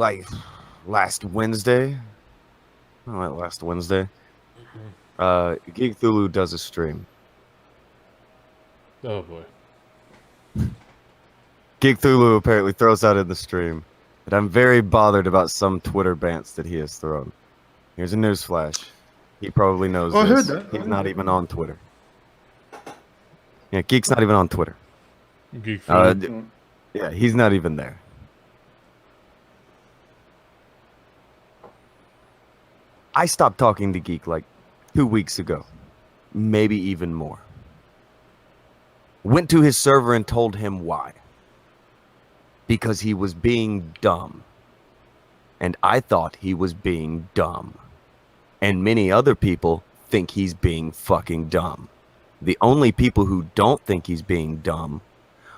like last Wednesday. Oh, last Wednesday. GeekThulhu does a stream. Oh boy. GeekThulhu apparently throws out in the stream that I'm very bothered about some Twitter bants that he has thrown. Here's a newsflash. He probably knows I heard this. that. He's not even on Twitter. Yeah, Geek's not even on Twitter. GeekThulhu. Yeah, he's not even there. I stopped talking to Geek like 2 weeks ago. Maybe even more. Went to his server and told him why. Because he was being dumb. And I thought he was being dumb. And many other people think he's being fucking dumb. The only people who don't think he's being dumb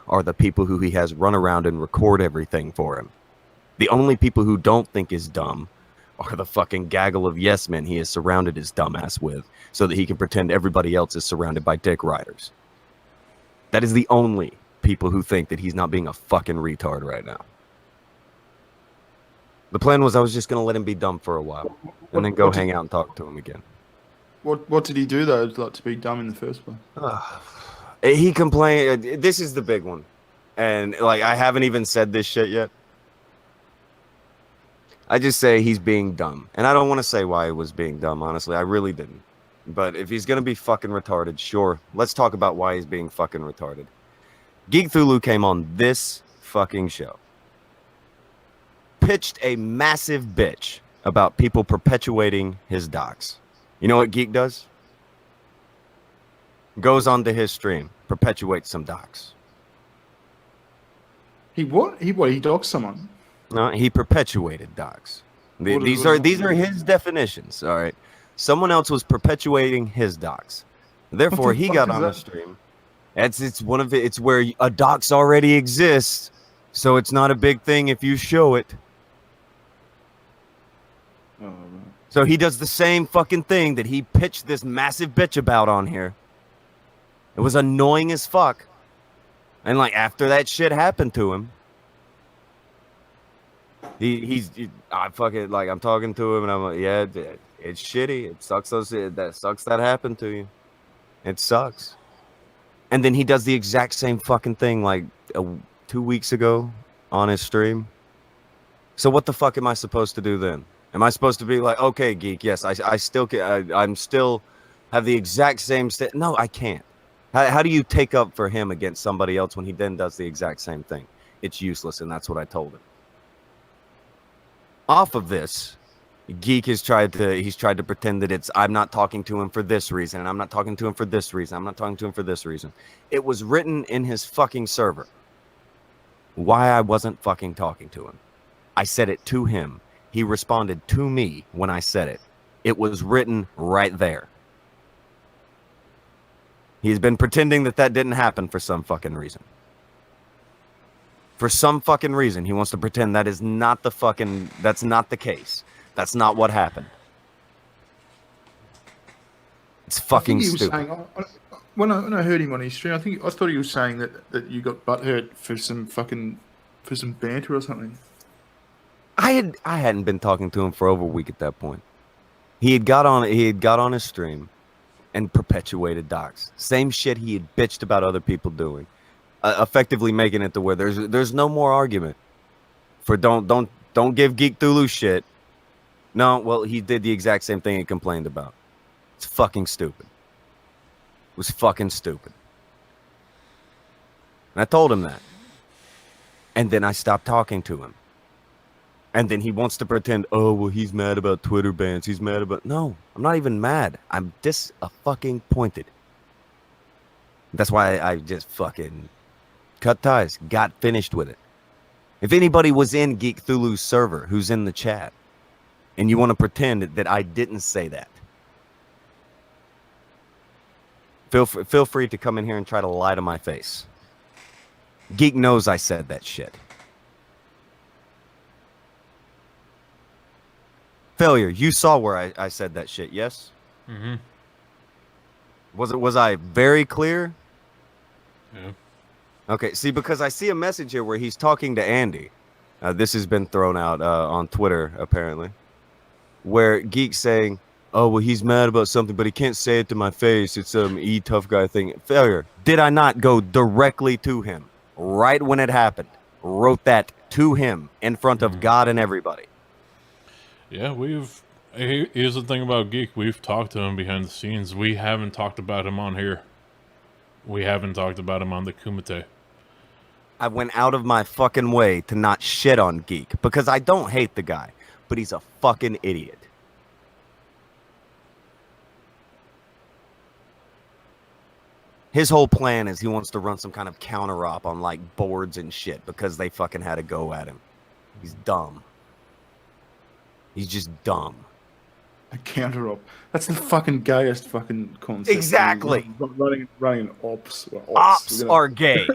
are the people who he has run around and record everything for him. The only people who don't think is dumb are the fucking gaggle of yes men he has surrounded his dumbass with so that he can pretend everybody else is surrounded by dick riders. That is the only people who think that he's not being a fucking retard right now. The plan was I was just going to let him be dumb for a while and then go hang out and talk to him again. What did he do though, like to be dumb in the first place? He complained. This is the big one. And like, I haven't even said this shit yet. I just say he's being dumb. And I don't want to say why he was being dumb, honestly. I really didn't. But if he's going to be fucking retarded, sure. Let's talk about why he's being fucking retarded. GeekThulhu came on this fucking show. Pitched a massive bitch about people perpetuating his docs. You know what Geek does? Goes onto his stream, perpetuates some docs. He what? He doxed someone? No, he perpetuated docs. These are his definitions. All right, someone else was perpetuating his docs. Therefore, he got on the stream. It's where a docs already exists, so it's not a big thing if you show it. Oh, right. So he does the same fucking thing that he pitched this massive bitch about on here. It was annoying as fuck. And like after that shit happened to him, I fucking like I'm talking to him and I'm like, yeah, it's shitty. It sucks. That sucks that happened to you. It sucks. And then he does the exact same fucking thing like 2 weeks ago on his stream. So what the fuck am I supposed to do then? Am I supposed to be like, okay, Geek, yes, I still can, I'm still have the exact same No, I can't. How do you take up for him against somebody else when he then does the exact same thing? It's useless, and that's what I told him. Off of this, Geek has tried to pretend that I'm not talking to him for this reason, and I'm not talking to him for this reason. I'm not talking to him for this reason. It was written in his fucking server why I wasn't fucking talking to him. I said it to him. He responded to me when I said it. It was written right there. He's been pretending that didn't happen for some fucking reason. For some fucking reason, he wants to pretend that's not the case. That's not what happened. It's fucking stupid. When I heard him on his stream, I thought he was saying that you got butthurt for some banter or something. I hadn't been talking to him for over a week at that point. He had got on his stream and perpetuated docs. Same shit he had bitched about other people doing. Effectively making it to where there's no more argument for don't give GeekThulhu shit. No, well, he did the exact same thing he complained about. It's fucking stupid. It was fucking stupid. And I told him that. And then I stopped talking to him. And then he wants to pretend, oh, well, he's mad about Twitter bans. He's mad about... No, I'm not even mad. I'm disappointed. That's why I just fucking cut ties, got finished with it. If anybody was in GeekThulhu's server who's in the chat, and you want to pretend that I didn't say that, feel free to come in here and try to lie to my face. Geek knows I said that shit. Failure, you saw where I said that shit, yes? Mm-hmm. Was I very clear? Yeah. Okay, see, because I see a message here where he's talking to Andy. This has been thrown out on Twitter, apparently, where Geek's saying, oh, well, he's mad about something, but he can't say it to my face. It's some tough guy thing. Failure. Did I not go directly to him right when it happened? Wrote that to him in front of God and everybody. Yeah, here's the thing about Geek. We've talked to him behind the scenes. We haven't talked about him on here. We haven't talked about him on the Kumite. I went out of my fucking way to not shit on Geek because I don't hate the guy, but he's a fucking idiot. His whole plan is he wants to run some kind of counter-op on like boards and shit because they fucking had a go at him. He's dumb. He's just dumb. A counter-op. That's the fucking gayest fucking concept. Exactly. Running an ops. Ops are gay.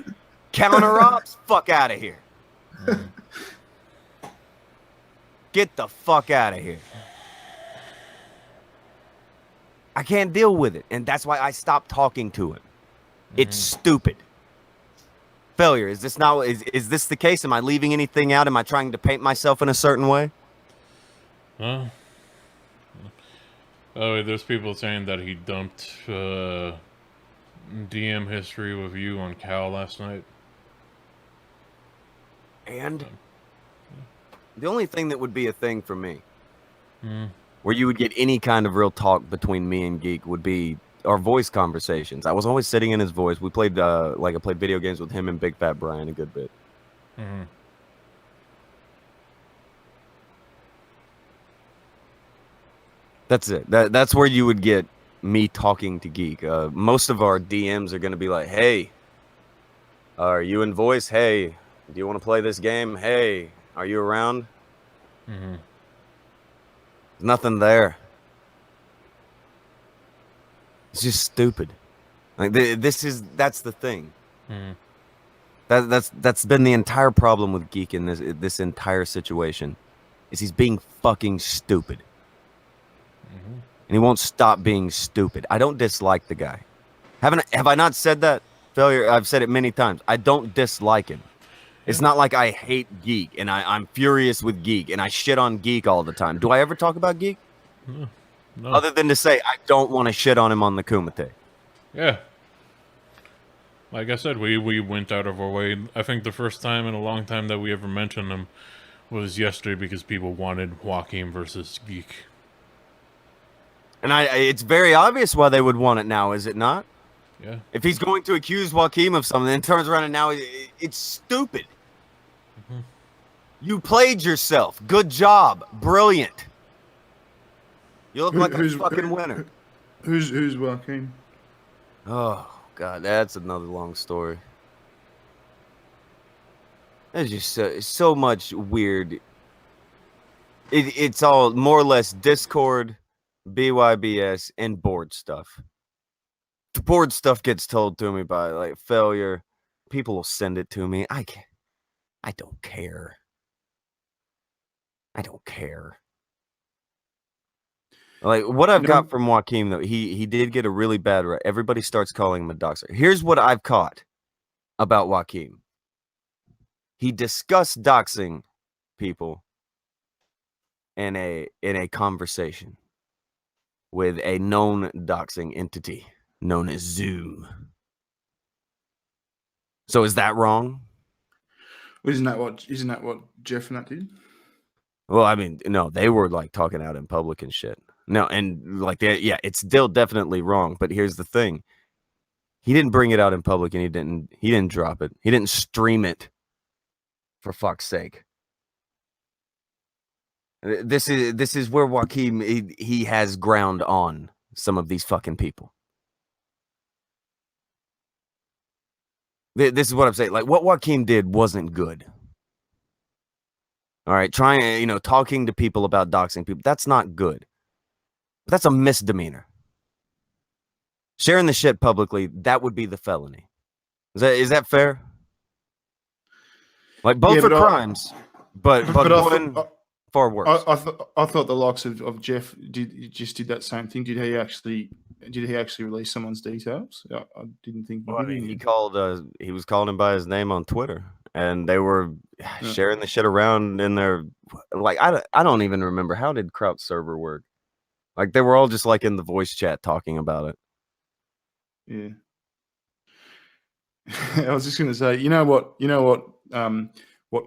Counter-ops? Fuck out of here. Get the fuck out of here. I can't deal with it, and that's why I stopped talking to him. It's stupid. Failure. Is this not? Is this the case? Am I leaving anything out? Am I trying to paint myself in a certain way? Oh, there's people saying that he dumped DM history with you on Cal last night. And the only thing that would be a thing for me, where you would get any kind of real talk between me and Geek, would be our voice conversations. I was always sitting in his voice. We played I played video games with him and Big Fat Brian a good bit. That's it. That's where you would get me talking to Geek. Most of our DMs are going to be like, hey, are you in voice? Hey, do you want to play this game? Hey, are you around? There's nothing there. It's just stupid. Like that's the thing. That's been the entire problem with Geek in this entire situation, is he's being fucking stupid. And he won't stop being stupid. I don't dislike the guy. Have I not said that? Failure. I've said it many times. I don't dislike him. It's not like I hate Geek and I'm furious with Geek and I shit on Geek all the time. Do I ever talk about Geek? No. Other than to say I don't want to shit on him on the Kumite. Yeah. Like I said, we went out of our way. I think the first time in a long time that we ever mentioned him was yesterday because people wanted Joaquin versus Geek. And it's very obvious why they would want it now, is it not? Yeah. If he's going to accuse Joaquin of something and turns around and now it's stupid. You played yourself. Good job. Brilliant. You look like a fucking winner. Who's Joaquin? Oh, God, that's another long story. There's just so much weird. It's all more or less Discord, BYBS, and board stuff. The board stuff gets told to me by like Failure. People will send it to me. I don't care. I don't care. Like what I've got from Joaquin though, he did get a really bad rap. Everybody starts calling him a doxer. Here's what I've caught about Joaquin. He discussed doxing people in a conversation with a known doxing entity known as Zoom. So is that wrong? Isn't that what Jeff and that did? Well, I mean, no, they were like talking out in public and shit. No, and like yeah, it's still definitely wrong. But here's the thing: he didn't bring it out in public, and he didn't drop it. He didn't stream it. For fuck's sake! This is where Joaquin he has ground on some of these fucking people. This is what I'm saying. Like what Joaquin did wasn't good. All right, talking to people about doxing people, that's not good. That's a misdemeanor. Sharing the shit publicly, that would be the felony. Is that fair? Like both are crimes, but one far worse. I thought the likes of Jeff did that same thing. Did he actually release someone's details? I didn't think. Well, I mean, he was calling him by his name on Twitter, and they were sharing the shit around in their like. I don't even remember how did Kraut's server work. Like they were all just like in the voice chat talking about it. Yeah. I was just gonna say, you know what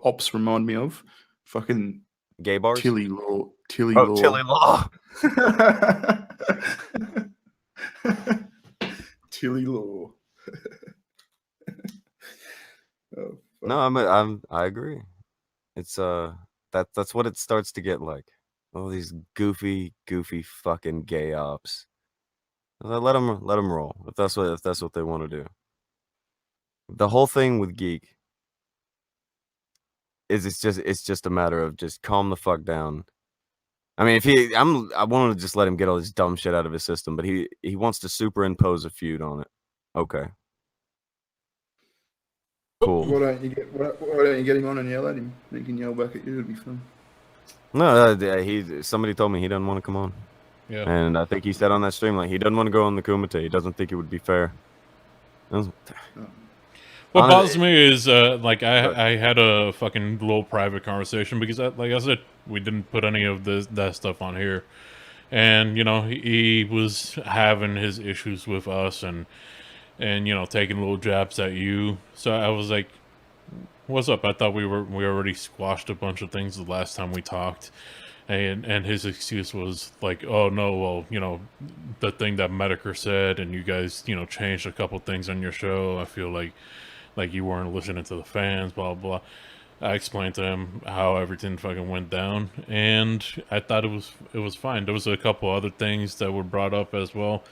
ops remind me of? Fucking Gay bars. Tilly Law. Tilly Oh, Law. Tilly Law. Tilly Law. Oh, fuck. No, I agree. It's that's what it starts to get like. All these goofy fucking gay ops. Let them roll if that's what they want to do. The whole thing with Geek is it's just a matter of just calm the fuck down. I mean, I wanted to just let him get all this dumb shit out of his system, but he wants to superimpose a feud on it. Okay. Cool. Why don't you get him on and yell at him? He can yell back at you. It'd be fun. No, somebody told me he doesn't want to come on. Yeah. And I think he said on that stream, like, he doesn't want to go on the Kumite. He doesn't think it would be fair. What bothers me is, like, I had a fucking little private conversation because, like I said, we didn't put any of that stuff on here. And, you know, he was having his issues with us and, you know, taking little jabs at you. So I was like, what's up? I thought we already squashed a bunch of things the last time we talked. And his excuse was like, oh no, well, you know, the thing that Medicare said, and you guys, you know, changed a couple things on your show. I feel like you weren't listening to the fans, blah blah. I explained to him how everything fucking went down, and I thought it was fine. There was a couple other things that were brought up as well,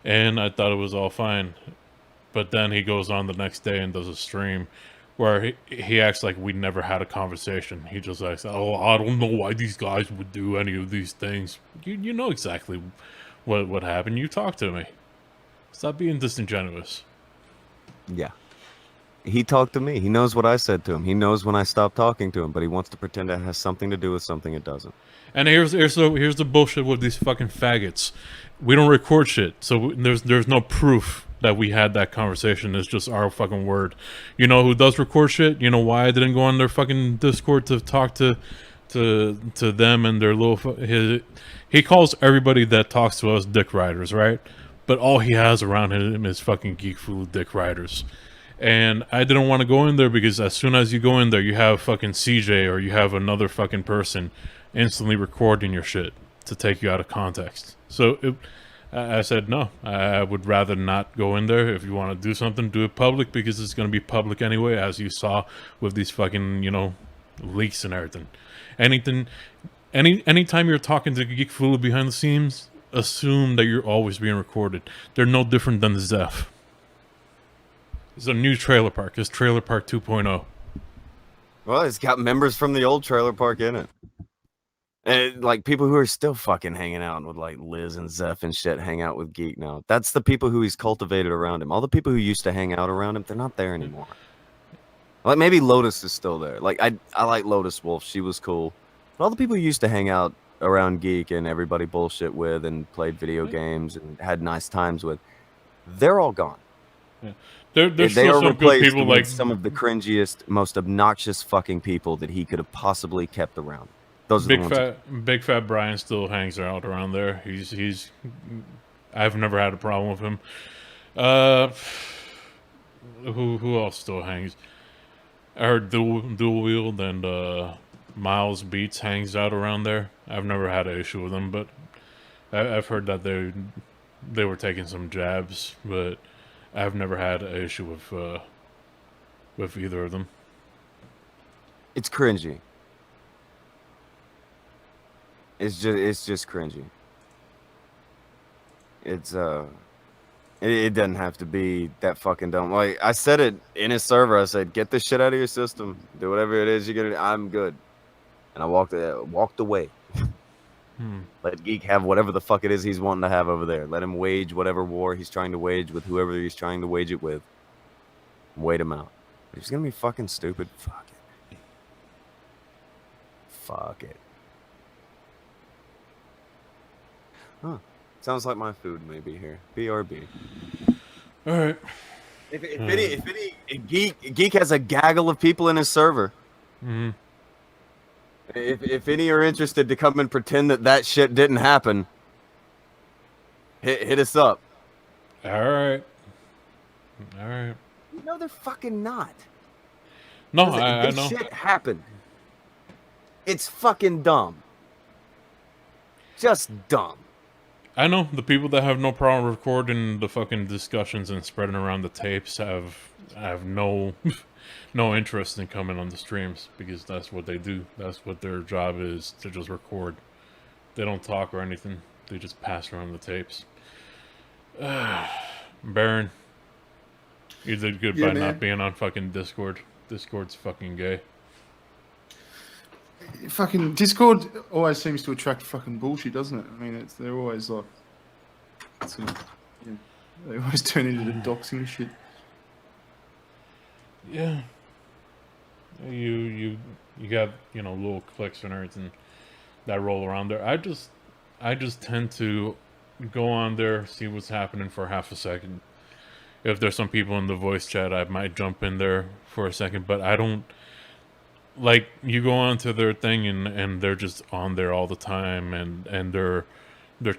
and I thought it was all fine. But then he goes on the next day and does a stream where he acts like we never had a conversation. He just acts, oh, I don't know why these guys would do any of these things. You know exactly what happened. You talked to me. Stop being disingenuous. Yeah. He talked to me. He knows what I said to him. He knows when I stopped talking to him, but he wants to pretend it has something to do with something it doesn't. And here's the bullshit with these fucking faggots. We don't record shit, so there's no proof that we had that conversation. It's just our fucking word. You know who does record shit? You know why I didn't go on their fucking Discord to talk to them and their little. He calls everybody that talks to us dick riders, right? But all he has around him is fucking GeekThulhu dick riders. And I didn't want to go in there because as soon as you go in there, you have fucking CJ or you have another fucking person instantly recording your shit to take you out of context. So I said, no, I would rather not go in there. If you want to do something, do it public because it's going to be public anyway, as you saw with these fucking, you know, leaks and everything. Anytime you're talking to GeekThulhu behind the scenes, assume that you're always being recorded. They're no different than the Zeph. It's a new trailer park. It's Trailer Park 2.0. Well, it's got members from the old trailer park in it. And like people who are still fucking hanging out with like Liz and Zeph and shit hang out with Geek now. That's the people who he's cultivated around him. All the people who used to hang out around him, they're not there anymore. Like maybe Lotus is still there. Like I like Lotus Wolf. She was cool. But all the people who used to hang out around Geek and everybody bullshit with and played video games and had nice times with, they're all gone. Yeah. There's they still are some good replaced people with like some of the cringiest, most obnoxious fucking people that he could have possibly kept around. Those are Big Fat Brian still hangs out around there. He's I've never had a problem with him. Who else still hangs? I heard Dual Wield and Miles Beats hangs out around there. I've never had an issue with them, but I've heard that they were taking some jabs, but I've never had an issue with either of them. It's cringy. It's just cringy. It's it doesn't have to be that fucking dumb. Like I said it in his server, I said, get this shit out of your system. Do whatever it is you're gonna. I'm good. And I walked away. Let Geek have whatever the fuck it is he's wanting to have over there. Let him wage whatever war he's trying to wage with whoever he's trying to wage it with. Wait him out. If he's gonna be fucking stupid, fuck it. Fuck it. Huh. Sounds like my food may be here. BRB. Alright. If Geek has a gaggle of people in his server. Mm-hmm. If any are interested to come and pretend that shit didn't happen, hit us up. All right. All right. No, they're fucking not. No, Listen, I know. Shit happened. It's fucking dumb. Just dumb. I know the people that have no problem recording the fucking discussions and spreading around the tapes have no no interest in coming on the streams because that's what they do. That's what their job is, to just record. They don't talk or anything. They just pass around the tapes. Baron, you did good by not being on fucking Discord. Discord's fucking gay. Fucking Discord always seems to attract fucking bullshit, doesn't it? I mean, they're always like, they always turn into the doxing shit. Yeah. You got, little clicks and everything that roll around there. I just tend to go on there, see what's happening for half a second. If there's some people in the voice chat, I might jump in there for a second, but I don't like, you go on to their thing and they're just on there all the time and they're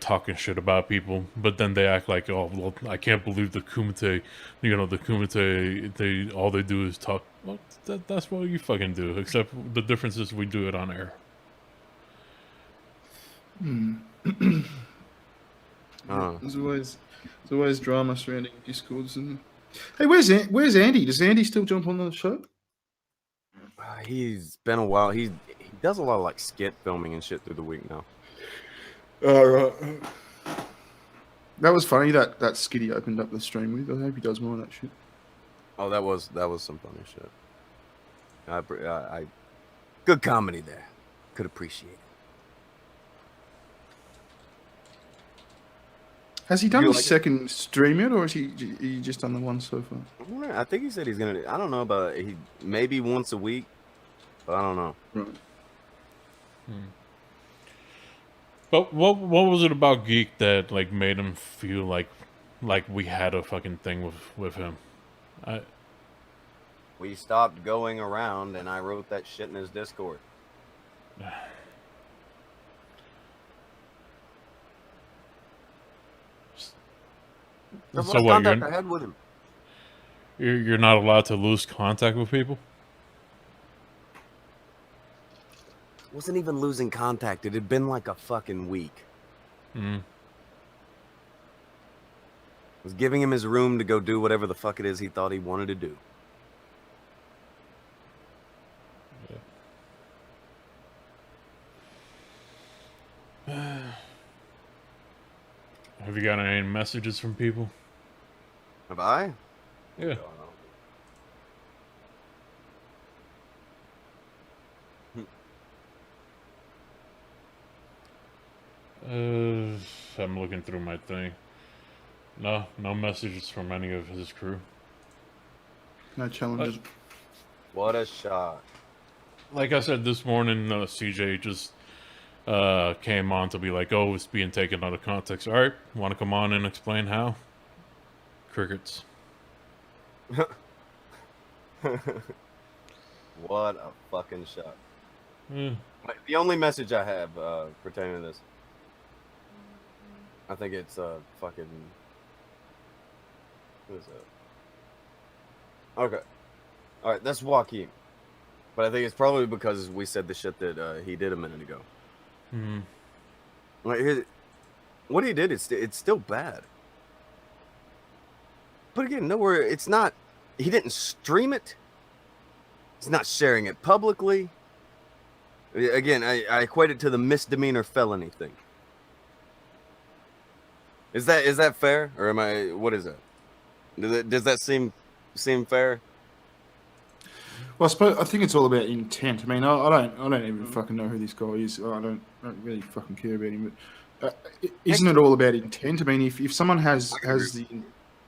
talking shit about people, but then they act like, oh, well, I can't believe the Kumite, the Kumite, all they do is talk. Well, that's what you fucking do, except the difference is we do it on air. There's always drama surrounding Discords. And hey, where's Andy? Does Andy still jump on the show? He's been a while. He does a lot of like skit filming and shit through the week now. Right. That was funny. That skit he opened up the stream with. I hope he does more of that shit. Oh, that was some funny shit. I good comedy there. Could appreciate it. Has he done a second stream yet, or is he just done the one so far? I think he said he's gonna. I don't know about he maybe once a week, but I don't know. Right. But what was it about Geek that like made him feel like we had a fucking thing with him? We stopped going around, and I wrote that shit in his Discord. So what? I had with him. You're not allowed to lose contact with people? Wasn't even losing contact. It had been like a fucking week. Was giving him his room to go do whatever the fuck it is he thought he wanted to do. Have you got any messages from people? Have I? Yeah. I'm looking through my thing. No messages from any of his crew. No challenges. What a shot. Like I said this morning, CJ just came on to be like, oh, it's being taken out of context. All right, want to come on and explain how? Crickets. What a fucking shot. Yeah. The only message I have pertaining to this, I think it's fucking. Who is that? Okay. All right, that's Joaquin. But I think it's probably because we said the shit that he did a minute ago. Like, what he did, it's still bad. But again, nowhere. It's not. He didn't stream it. He's not sharing it publicly. Again, I equate it to the misdemeanor felony thing. Is that fair, or am I? What is that? Does that seem fair? Well, I think it's all about intent. I mean, I don't even fucking know who this guy is. I don't really fucking care about him. But isn't it all about intent? I mean, if someone has the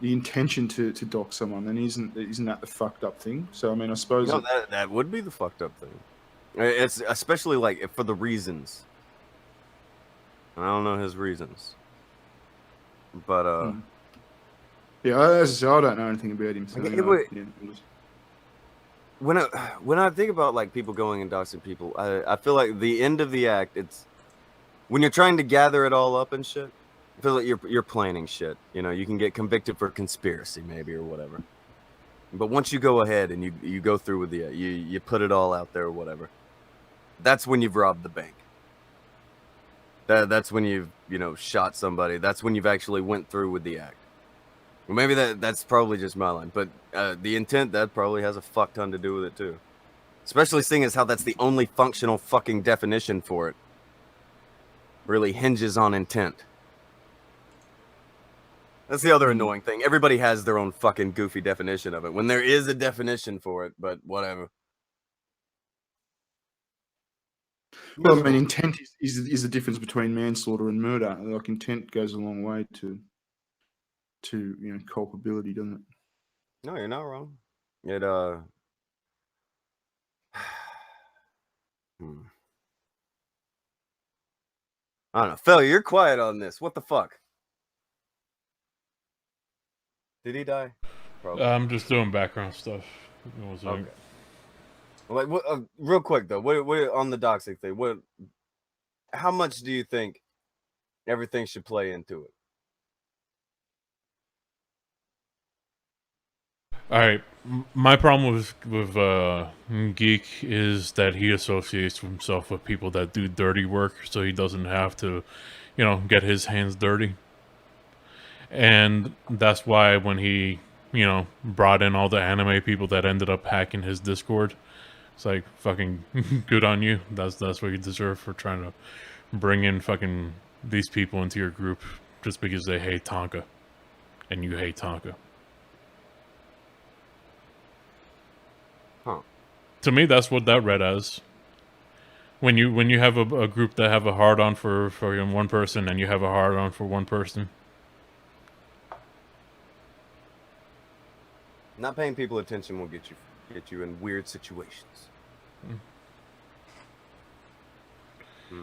intention to dock someone, then isn't that the fucked up thing? So I mean, I suppose that would be the fucked up thing. It's especially like for the reasons. I don't know his reasons, but Yeah, as I say, I don't know anything about him. So, Like, you it know, would- yeah, when I think about like people going and doxing people, I feel like the end of the act, it's when you're trying to gather it all up and shit. I feel like you're planning shit. You know, you can get convicted for conspiracy maybe or whatever. But once you go ahead and you go through with the you put it all out there or whatever, that's when you've robbed the bank. That's when you've shot somebody. That's when you've actually went through with the act. Well, maybe that's probably just my line, but the intent, that probably has a fuck ton to do with it too. Especially seeing as how that's the only functional fucking definition for it. Really hinges on intent. That's the other annoying thing. Everybody has their own fucking goofy definition of it. When there is a definition for it, but whatever. Well, I mean, intent is the difference between manslaughter and murder. Like, intent goes a long way to culpability, doesn't it? No, you're not wrong. It I don't know. Phil, you're quiet on this. What the fuck? Did he die? Probably. I'm just doing background stuff. Okay. Like, what, real quick though, what on the doxing thing? How much do you think everything should play into it? All right, my problem with Geek is that he associates himself with people that do dirty work, so he doesn't have to, get his hands dirty. And that's why when he, brought in all the anime people that ended up hacking his Discord, it's like, fucking good on you. That's what you deserve for trying to bring in fucking these people into your group just because they hate Tonka, and you hate Tonka. Huh. To me, that's what that read as. When you have a group that have a hard on for one person, and you have a hard on for one person. Not paying people attention will get you in weird situations. I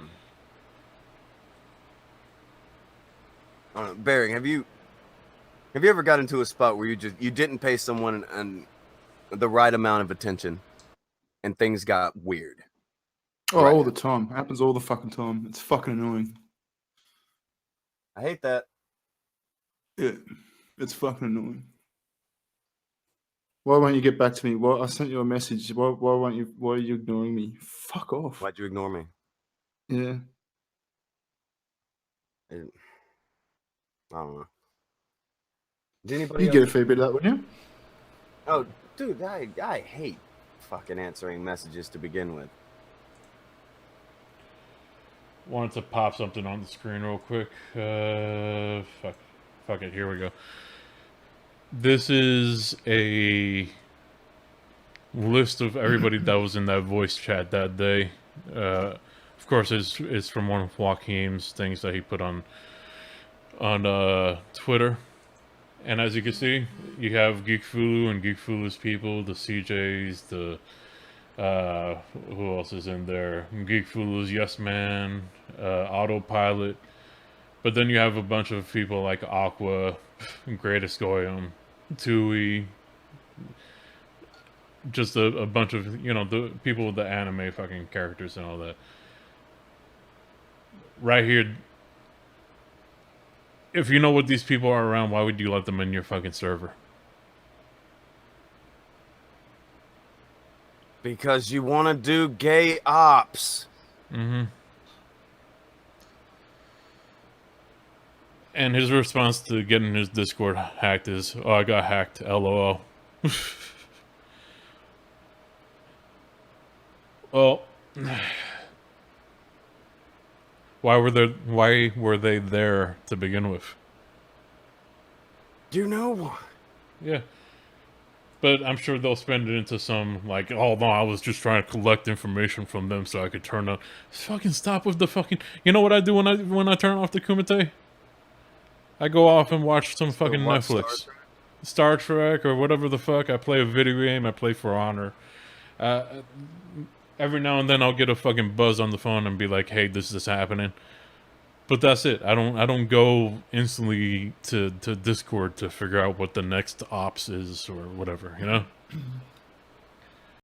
don't know, Bearing, have you ever got into a spot where you didn't pay someone the right amount of attention and things got weird? Oh, Right. all the time. Happens all the fucking time. It's fucking annoying. I hate that. Yeah, it's fucking annoying. Why won't you get back to me? Well, I sent you a message. Why won't you? Why are you ignoring me? Fuck off. Why'd you ignore me? Yeah. I don't know. Did anybody You else? get a fair bit of that, wouldn't you? Oh, dude, I hate fucking answering messages to begin with. Wanted to pop something on the screen real quick. Fuck it. Here we go. This is a list of everybody that was in that voice chat that day. Of course, it's from one of Joaquin's things that he put on Twitter. And as you can see, you have GeekThulhu and GeekThulu's people, the CJs, the who else is in there? GeekThulu's Yes Man, Autopilot. But then you have a bunch of people like Aqua, Greatest Goyim, Tui, just a bunch of, the people with the anime fucking characters and all that. Right here, if you know what these people are around, why would you let them in your fucking server? Because you want to do gay ops. Mm-hmm. And his response to getting his Discord hacked is, "Oh, I got hacked. LOL." Well, why were they there to begin with? You know. Yeah. But I'm sure they'll spend it into some, like, oh no, I was just trying to collect information from them so I could turn on. Fucking stop with the fucking. You know what I do when I turn off the Kumite? I go off and watch some fucking watch Netflix, Star Trek or whatever the fuck. I play a video game. I play For Honor. Every now and then I'll get a fucking buzz on the phone and be like, "Hey, this is happening." But that's it. I don't go instantly to Discord to figure out what the next ops is or whatever, you know?